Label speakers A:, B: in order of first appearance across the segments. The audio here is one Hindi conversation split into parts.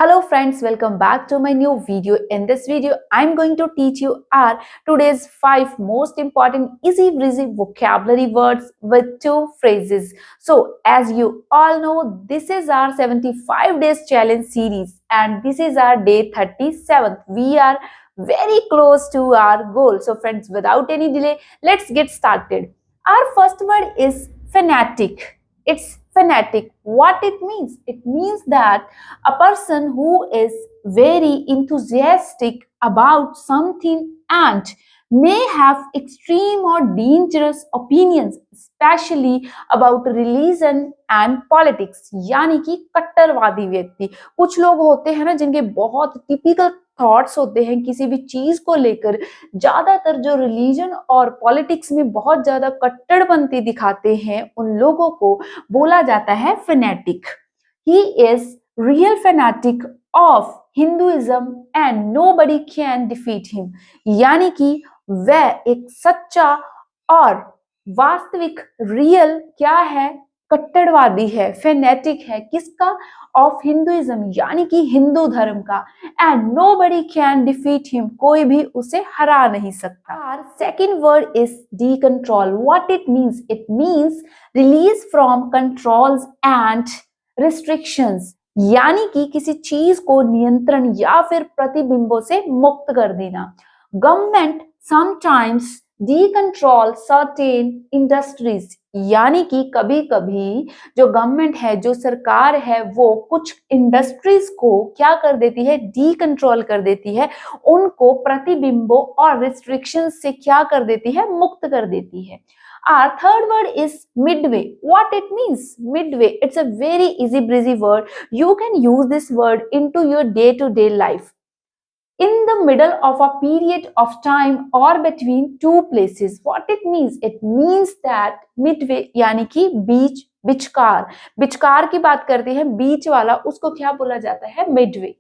A: Hello friends, welcome back to my new video. In this video, I'm going to teach you our today's 5 most important easy breezy vocabulary words with 2 phrases. So, as you all know, this is our 75 days challenge series and this is our day 37th. We are very close to our goal. So friends, without any delay, let's get started. Our first word is fanatic. It's fanatic. What it means? It means that a person who is very enthusiastic about something and may have extreme or dangerous opinions, especially about religion and politics. यानी कि कट्टरवादी व्यक्ति. कुछ लोग होते हैं ना जिनके बहुत टिपिकल थॉट्स होते हैं किसी भी चीज को लेकर, ज्यादातर जो रिलीजन और पॉलिटिक्स में बहुत ज्यादा कट्टरपंथी दिखाते हैं उन लोगों को बोला जाता है fanatic. He is real fanatic of Hinduism and nobody can defeat him. यानी कि वह एक सच्चा और वास्तविक रियल क्या है, कट्टरवादी है, फैनेटिक है. किसका? ऑफ हिंदुइज्म यानी कि हिंदू धर्म का. And nobody can defeat him, कोई भी उसे हरा नहीं सकता. Second word is D control. What it means? It means release from controls and restrictions. यानी कि किसी चीज को नियंत्रण या फिर प्रतिबिंबों से मुक्त कर देना. Government sometimes D control certain industries. यानी कि कभी कभी जो गवर्नमेंट है, जो सरकार है, वो कुछ इंडस्ट्रीज को क्या कर देती है, डी कंट्रोल कर देती है, उनको प्रतिबिंबों और रिस्ट्रिक्शन से क्या कर देती है, मुक्त कर देती है. Our third word is midway. What it means? Midway. It's a very easy breezy word. You can use this word into your day-to-day life. In the middle of a period of time or between two places. What it means? It means that midway यानी कि बीच, बिचकार. बिचकार की बात करते हैं, बीच वाला, उसको क्या बोला जाता है, midway.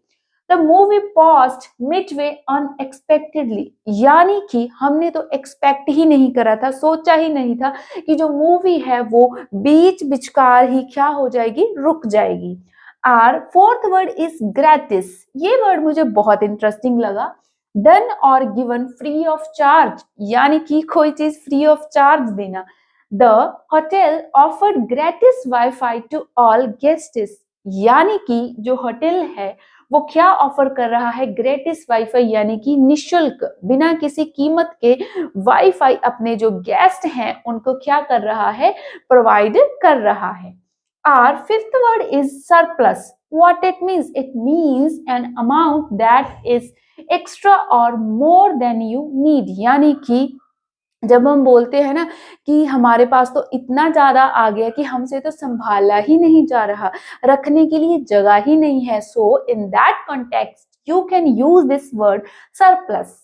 A: The movie paused midway unexpectedly. यानी कि हमने तो एक्सपेक्ट ही नहीं करा था, सोचा ही नहीं था कि जो मूवी है वो बीच बिचकार ही क्या हो जाएगी, रुक जाएगी. Our fourth word is gratis. ये वर्ड मुझे बहुत इंटरेस्टिंग लगा. Done or given free of charge. यानी कि कोई चीज फ्री ऑफ चार्ज देना. The hotel offered gratis Wi-Fi to all guests. यानी कि जो होटल है वो क्या ऑफर कर रहा है, ग्रेटिस वाईफाई यानी कि निशुल्क, बिना किसी कीमत के वाईफाई अपने जो गेस्ट हैं उनको क्या कर रहा है, प्रोवाइड कर रहा है. Our fifth word is surplus. What it means? It means an amount that is extra or more than you need. यानी कि जब हम बोलते हैं ना कि हमारे पास तो इतना ज्यादा आ गया कि हमसे तो संभाला ही नहीं जा रहा, रखने के लिए जगह ही नहीं है. So in that context you can use this word surplus.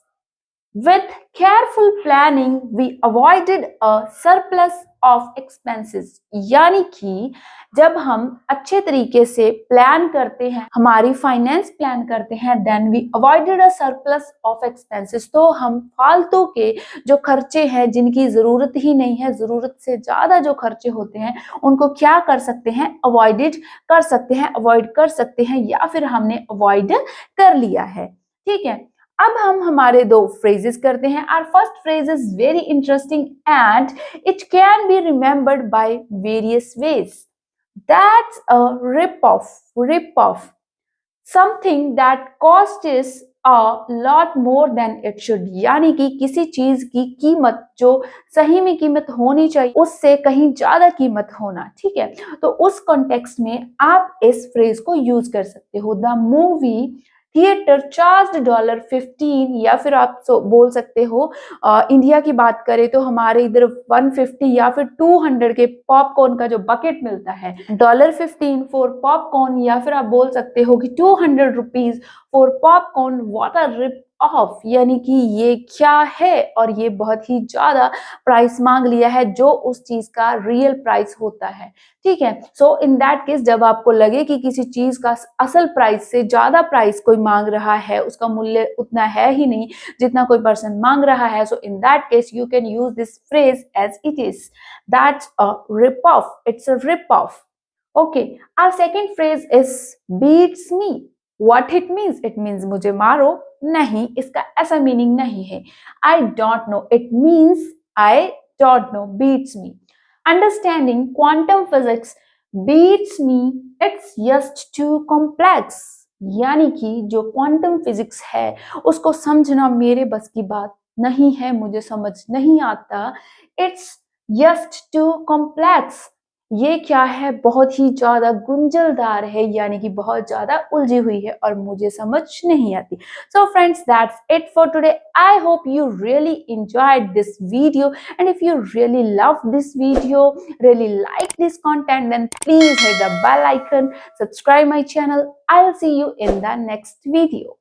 A: With careful planning, we avoided a surplus of expenses. यानी कि जब हम अच्छे तरीके से प्लान करते हैं, हमारी फाइनेंस प्लान करते हैं, then we avoided a surplus of expenses. तो हम फालतू के जो खर्चे हैं, जिनकी जरूरत ही नहीं है, जरूरत से ज्यादा जो खर्चे होते हैं, उनको क्या कर सकते हैं, अवॉइडेड कर सकते हैं, अवॉइड कर सकते हैं, या फिर हमने अवॉइड कर लिया है. ठीक है, अब हम हमारे 2 phrases करते हैं. Our first phrase is very interesting and it can be remembered by various ways. That's a rip-off. Rip-off. Something that costs a lot more than it should. यानी कि किसी चीज की कीमत जो सही में कीमत होनी चाहिए उससे कहीं ज्यादा कीमत होना. ठीक है, तो उस कॉन्टेक्स्ट में आप इस फ्रेज को यूज कर सकते हो. द मूवी थिएटर चार्ज $15, या फिर आप बोल सकते हो इंडिया की बात करें तो हमारे इधर 150 या फिर 200 के पॉपकॉर्न का जो बकेट मिलता है, $15 फॉर पॉपकॉर्न, या फिर आप बोल सकते हो कि 200 rupees for popcorn. What a rip of. यानी कि ये क्या है, और ये बहुत ही ज्यादा प्राइस मांग लिया है जो उस चीज का रियल प्राइस होता है. ठीक है, सो इन दैट केस जब आपको लगे कि किसी चीज का असल प्राइस से ज्यादा प्राइस कोई मांग रहा है, उसका मूल्य उतना है ही नहीं जितना कोई पर्सन मांग रहा है, so in that case you can use this phrase as it is. That's a rip off. It's a rip off. Okay, our second phrase is beats me. What it means? It means मुझे मारो नहीं, इसका ऐसा मीनिंग नहीं है. I don't know. It means I don't know. Beats me. Understanding quantum physics beats me. It's just too complex. यानी कि जो क्वांटम फिजिक्स है उसको समझना मेरे बस की बात नहीं है, मुझे समझ नहीं आता. It's just too complex. ये क्या है, बहुत ही ज्यादा गुंजलदार है, यानी कि बहुत ज्यादा उलझी हुई है और मुझे समझ नहीं आती. So friends, that's it for today. I hope you really enjoyed this video, and if you really love this video, really like this content, then please hit the bell icon, subscribe my channel. I'll see you in the next video.